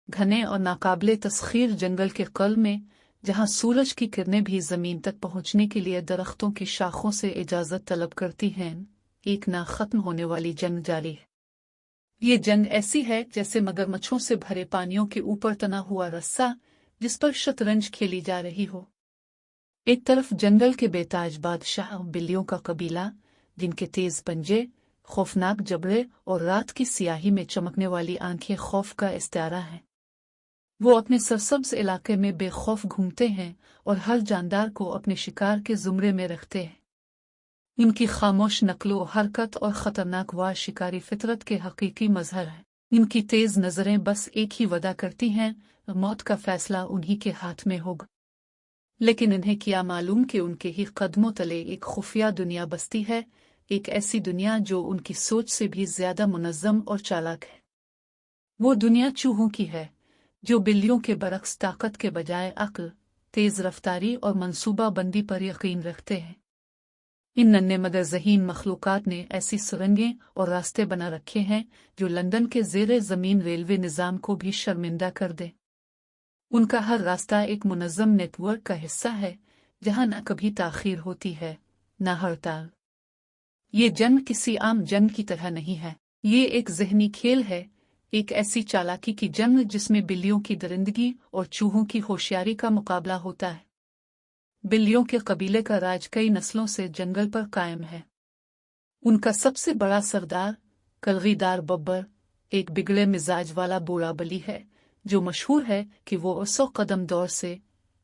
घने और नाकाबिले तस्खीर जंगल के कल में, जहां सूरज की किरणें भी जमीन तक पहुंचने के लिए दरख्तों की शाखों से इजाजत तलब करती हैं, एक ना खत्म होने वाली जंग जारी है। ये जंग ऐसी है जैसे मगरमच्छों से भरे पानियों के ऊपर तना हुआ रस्सा जिस पर शतरंज खेली जा रही हो। एक तरफ जंगल के बेताज बादशाह बिल्लियों का कबीला, जिनके तेज पंजे, खौफनाक जबड़े और रात की सियाही में चमकने वाली आंखें खौफ का इस्तारा हैं। वो अपने सरसब्ज इलाके में बेखौफ घूमते हैं और हर जानदार को अपने शिकार के जुमरे में रखते हैं। इनकी खामोश नकलो हरकत और खतरनाक वार शिकारी फितरत के हकीकी मजहर है। इनकी तेज नजरें बस एक ही वदा करती हैं, मौत का फैसला उन्हीं के हाथ में होगा। लेकिन इन्हें क्या मालूम कि उनके ही कदमों तले एक खुफिया दुनिया बसती है, एक ऐसी दुनिया जो उनकी सोच से भी ज्यादा मुनज़्ज़म और चालाक है। वो दुनिया चूहों की है, जो बिल्लियों के बरक्स ताकत के बजाय अक्ल, तेज रफ्तारी और मंसूबा बंदी पर यकीन रखते हैं। इन नन्हे मगर ज़हीन मखलूकात ने ऐसी सुरंगें और रास्ते बना रखे हैं जो लंदन के ज़ेरे ज़मीन रेलवे निज़ाम को भी शर्मिंदा कर दे। उनका हर रास्ता एक मुनज़्ज़म नेटवर्क का हिस्सा है, जहां न कभी ताख़ीर होती है, न हड़ताल। ये जंग किसी आम जंग की तरह नहीं है। ये एक ज़हनी खेल है, एक ऐसी चालाकी की जंग जिसमें बिल्लियों की दरिंदगी और चूहों की होशियारी का मुकाबला होता है। बिल्लियों के कबीले का राज कई नस्लों से जंगल पर कायम है। उनका सबसे बड़ा सरदार कलगीदार बब्बर एक बिगड़े मिजाज वाला बूढ़ा बली है, जो मशहूर है कि वो 100 कदम दौर से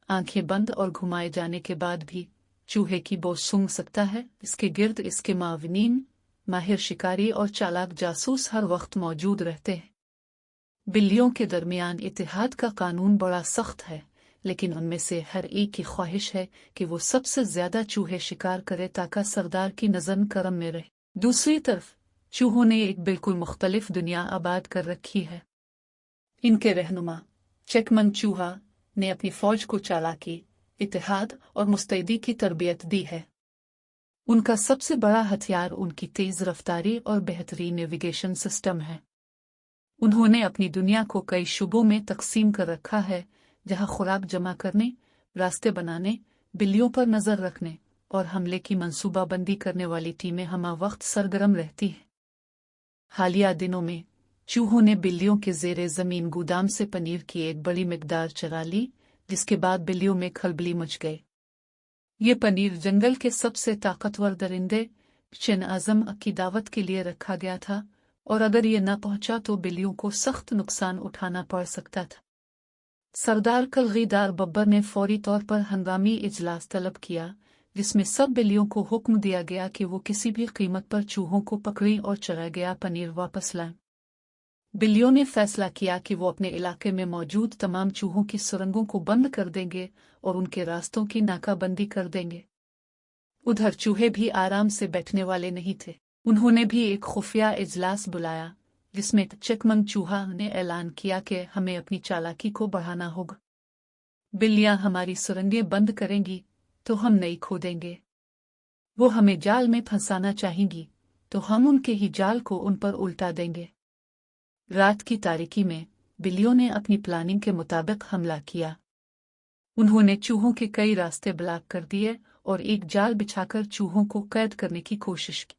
आंखें बंद और घुमाए जाने के बाद भी चूहे की बो सूंघ सकता है। इसके गिर्द इसके माविनीन, माहिर शिकारी और चालाक जासूस हर वक्त मौजूद रहते हैं। बिल्लियों के दरमियान इत्तेहाद का कानून बड़ा सख्त है, लेकिन उनमें से हर एक की ख्वाहिश है कि वो सबसे ज्यादा चूहे शिकार करे ताकि सरदार की नजर करम में रहे। दूसरी तरफ चूहों ने एक बिल्कुल मुख्तलिफ दुनिया आबाद कर रखी है। इनके रहनुमा चेकमन चूहा ने अपनी फौज को चालाकी, इत्तेहाद और मुस्तैदी की तरबियत दी है। उनका सबसे बड़ा हथियार उनकी तेज रफ्तारी और बेहतरीन नेविगेशन सिस्टम है। उन्होंने अपनी दुनिया को कई शुबों में तकसीम कर रखा है, जहां खुराक जमा करने, रास्ते बनाने, बिल्लियों पर नजर रखने और हमले की मंसूबाबंदी करने वाली टीमें हमा वक्त सरगर्म रहती हैं। हालिया दिनों में चूहों ने बिल्लियों के ज़ेरे ज़मीन गोदाम से पनीर की एक बड़ी मिकदार चरा ली, जिसके बाद बिल्लियों में खलबली मच गई। ये पनीर जंगल के सबसे ताकतवर दरिंदे चिन आज़म की दावत के लिए रखा गया था, और अगर ये न पहुंचा तो बिल्लियों को सख्त नुकसान उठाना पड़ सकता था। सरदार कलगीदार बब्बर ने फौरी तौर पर हंगामी इजलास तलब किया, जिसमें सब बिल्लियों को हुक्म दिया गया कि वो किसी भी कीमत पर चूहों को पकड़ी और चरा गया पनीर वापस लाएं। बिल्लियों ने फैसला किया कि वो अपने इलाके में मौजूद तमाम चूहों की सुरंगों को बंद कर देंगे और उनके रास्तों की नाकाबंदी कर देंगे। उधर चूहे भी आराम से बैठने वाले नहीं थे। उन्होंने भी एक खुफिया इजलास बुलाया, जिसमें चेकमंग चूहा ने ऐलान किया कि हमें अपनी चालाकी को बढ़ाना होगा। बिल्लियां हमारी सुरंगें बंद करेंगी तो हम नहीं खोदेंगे। वो हमें जाल में फंसाना चाहेंगी तो हम उनके ही जाल को उन पर उल्टा देंगे। रात की तारीकी में बिल्लियों ने अपनी प्लानिंग के मुताबिक हमला किया। उन्होंने चूहों के कई रास्ते ब्लॉक कर दिए और एक जाल बिछाकर चूहों को कैद करने की कोशिश की,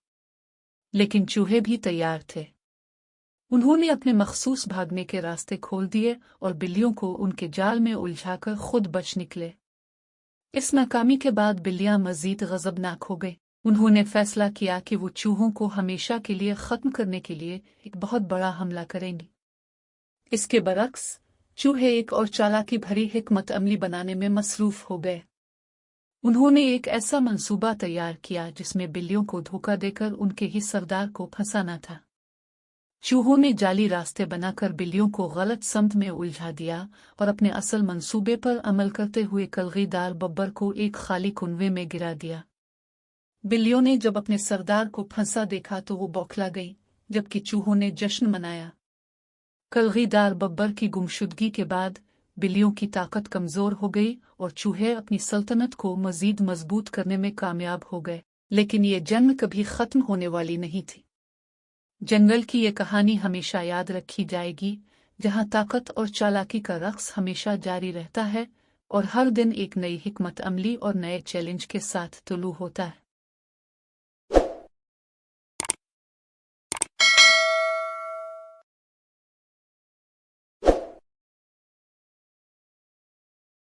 लेकिन चूहे भी तैयार थे। उन्होंने अपने मखसूस भागने के रास्ते खोल दिए और बिल्लियों को उनके जाल में उलझाकर खुद बच निकले। इस नाकामी के बाद बिल्लियां मजीद गजबनाक हो गई। उन्होंने फैसला किया कि वो चूहों को हमेशा के लिए खत्म करने के लिए एक बहुत बड़ा हमला करेंगी। इसके बरक्स चूहे एक और चालाकी भरी हिकमत अमली बनाने में मसरूफ हो गए। उन्होंने एक ऐसा मंसूबा तैयार किया जिसमें बिल्लियों को धोखा देकर उनके ही सरदार को फंसाना था। चूहों ने जाली रास्ते बनाकर बिल्लियों को गलत समत में उलझा दिया और अपने असल मंसूबे पर अमल करते हुए कलगीदार बब्बर को एक खाली कुनवे में गिरा दिया। बिल्लियों ने जब अपने सरदार को फंसा देखा तो वो बौखला गई, जबकि चूहों ने जश्न मनाया। कलगीदार बब्बर की गुमशुदगी के बाद बिल्लियों की ताकत कमजोर हो गई और चूहे अपनी सल्तनत को मजीद मजबूत करने में कामयाब हो गए। लेकिन ये जंग कभी खत्म होने वाली नहीं थी। जंगल की ये कहानी हमेशा याद रखी जाएगी, جہاں طاقت اور چالاکی کا رقص ہمیشہ جاری رہتا ہے اور ہر دن ایک نئی حکمت عملی اور نئے چیلنج کے ساتھ طلوع ہوتا ہے۔